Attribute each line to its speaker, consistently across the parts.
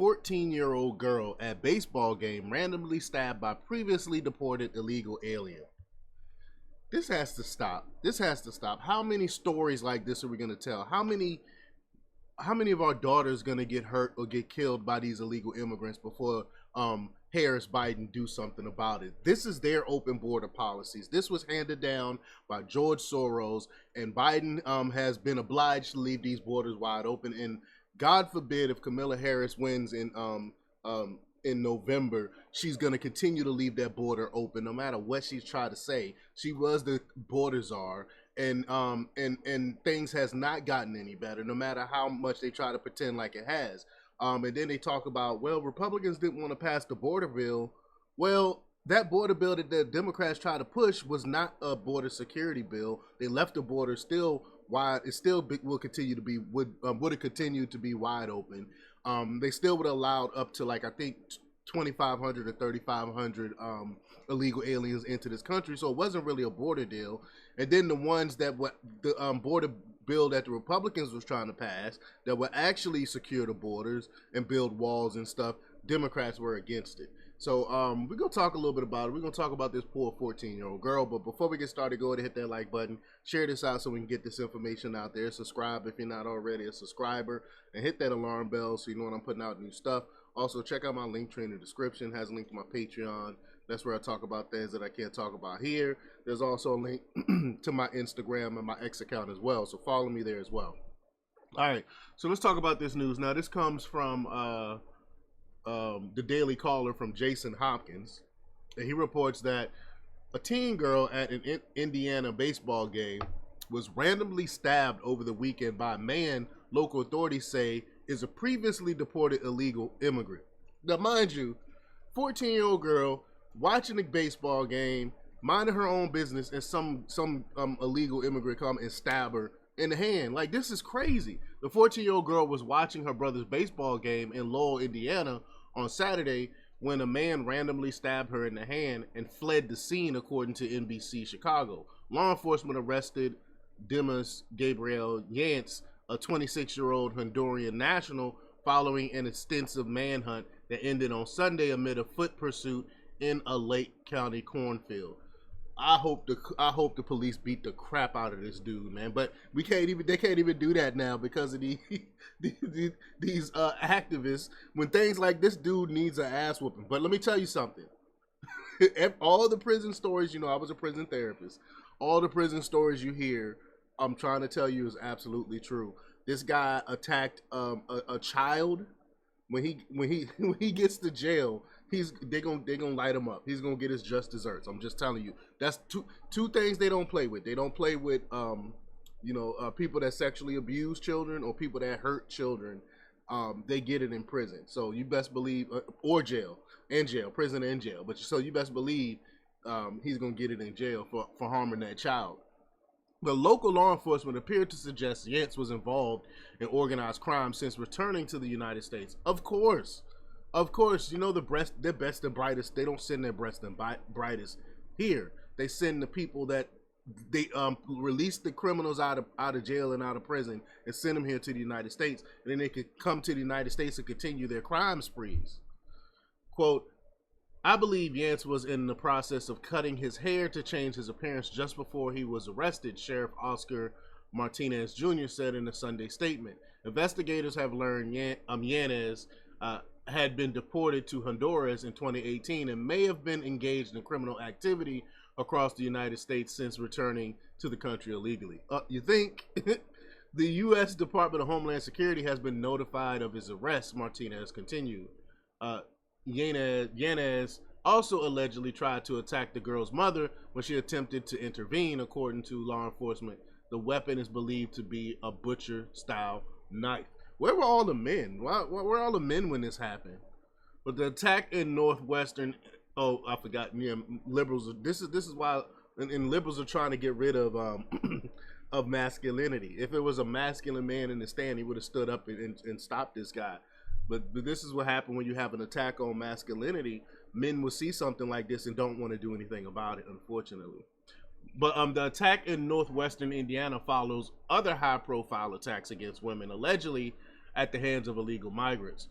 Speaker 1: 14-year-old girl at baseball game randomly stabbed by previously deported illegal alien. This has to stop. This has to stop. How many stories like this are we going to tell? How many of our daughters going to get hurt or get killed by these illegal immigrants before Harris Biden do something about it? This is their open border policies. This was handed down by George Soros, and Biden has been obliged to leave these borders wide open. And God forbid if Kamala Harris wins in November, she's going to continue to leave that border open no matter what she's trying to say. She was the border czar, and things has not gotten any better no matter how much they try to pretend like it has. And then they talk about, well, Republicans didn't want to pass the border bill. Well, that border bill that the Democrats tried to push was not a border security bill. They left the border still wide. It still will continue to be would have continued to be wide open. They still would have allowed up to, like, I think 2,500 or 3,500 illegal aliens into this country. So it wasn't really a border deal. And then the ones that were the border bill that the Republicans was trying to pass that would actually secure the borders and build walls and stuff, Democrats were against it. So we're going to talk a little bit about it. We're going to talk about this poor 14-year-old girl. But before we get started, go ahead and hit that like button. Share this out so we can get this information out there. Subscribe if you're not already a subscriber. And hit that alarm bell so you know when I'm putting out new stuff. Also, check out my link tree in the description. It has a link to my Patreon. That's where I talk about things that I can't talk about here. There's also a link to my Instagram and my X account as well. So follow me there as well. All right. So let's talk about this news. Now, this comes from the Daily Caller from Jason Hopkins. And he reports that a teen girl at an Indiana baseball game was randomly stabbed over the weekend by a man local authorities say is a previously deported illegal immigrant. Now, mind you, 14-year-old girl watching a baseball game, minding her own business, and some illegal immigrant come and stab her in the hand. Like, this is crazy. The 14-year-old girl was watching her brother's baseball game in Lowell, Indiana on Saturday when a man randomly stabbed her in the hand and fled the scene, according to NBC Chicago. Law enforcement arrested Demas Gabriel Yance, a 26-year-old Honduran national, following an extensive manhunt that ended on Sunday amid a foot pursuit in a Lake County cornfield. I hope the police beat the crap out of this dude, man. But they can't even do that now because of these activists. When things like this dude needs an ass whooping. But let me tell you something. All the prison stories, I was a prison therapist. All the prison stories you hear, I'm trying to tell you, is absolutely true. This guy attacked a child. When he gets to jail, they're gonna light him up. He's gonna get his just desserts. I'm just telling you. That's two things they don't play with. They don't play with people that sexually abuse children or people that hurt children. They get it in prison. So you best believe, or prison and jail. But so you best believe he's gonna get it in jail for harming that child. The local law enforcement appeared to suggest Yance was involved in organized crime since returning to the United States. Of course, their best and brightest, they don't send their best and brightest here. They send the people that they release the criminals out of jail and out of prison and send them here to the United States, and then they could come to the United States and continue their crime sprees. Quote, I believe Yance was in the process of cutting his hair to change his appearance just before he was arrested, Sheriff Oscar Martinez Jr. said in a Sunday statement. Investigators have learned Yanez had been deported to Honduras in 2018 and may have been engaged in criminal activity across the United States since returning to the country illegally. You think? The U.S. Department of Homeland Security has been notified of his arrest, Martinez continued. Yanez also allegedly tried to attack the girl's mother when she attempted to intervene, according to law enforcement. The weapon is believed to be a butcher-style knife. Where were all the men? Where were all the men when this happened? But the attack in northwestern, I forgot. Yeah, liberals. This is why, and liberals are trying to get rid of of masculinity. If it was a masculine man in the stand, he would have stood up and stopped this guy. But this is what happened when you have an attack on masculinity. Men will see something like this and don't want to do anything about it, unfortunately. But the attack in northwestern Indiana follows other high-profile attacks against women, allegedly at the hands of illegal migrants.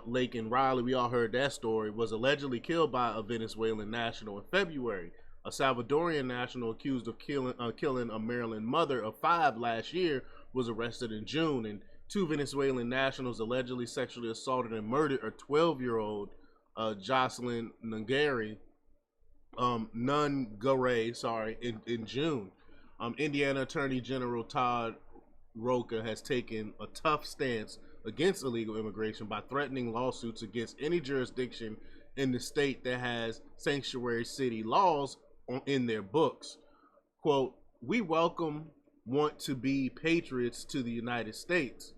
Speaker 1: Lake and Riley, we all heard that story, was allegedly killed by a Venezuelan national in February. A Salvadorian national accused of killing a Maryland mother of 5 last year was arrested in June, and 2 Venezuelan nationals allegedly sexually assaulted and murdered a 12-year-old Jocelyn Nungare, in June. Indiana Attorney General Todd Roca has taken a tough stance against illegal immigration by threatening lawsuits against any jurisdiction in the state that has sanctuary city laws in their books. Quote, we want to be patriots to the United States,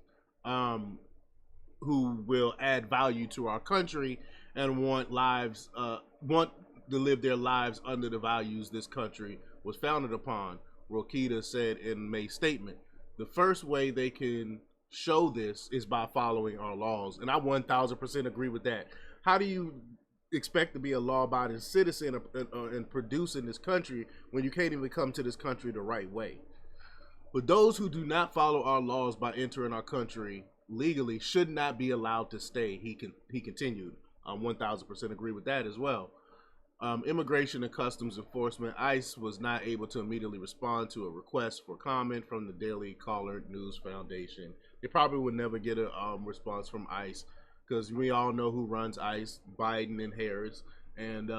Speaker 1: who will add value to our country and want to live their lives under the values this country was founded upon, Rokita said in May's statement. The first way they can show this is by following our laws, and I 1000% agree with that. How do you expect to be a law-abiding citizen and produce in this country when you can't even come to this country the right way? But those who do not follow our laws by entering our country legally should not be allowed to stay, he continued. I 1000% agree with that as well. Immigration and Customs Enforcement, ICE, was not able to immediately respond to a request for comment from the Daily Caller News Foundation. They probably would never get a response from ICE because we all know who runs ICE, Biden and Harris. And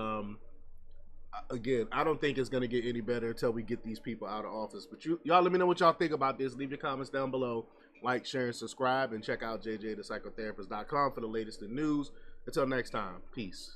Speaker 1: again, I don't think it's going to get any better until we get these people out of office. But y'all let me know what y'all think about this. Leave your comments down below. Like, share, and subscribe. And check out jjthepsychotherapist.com for the latest in news. Until next time, peace.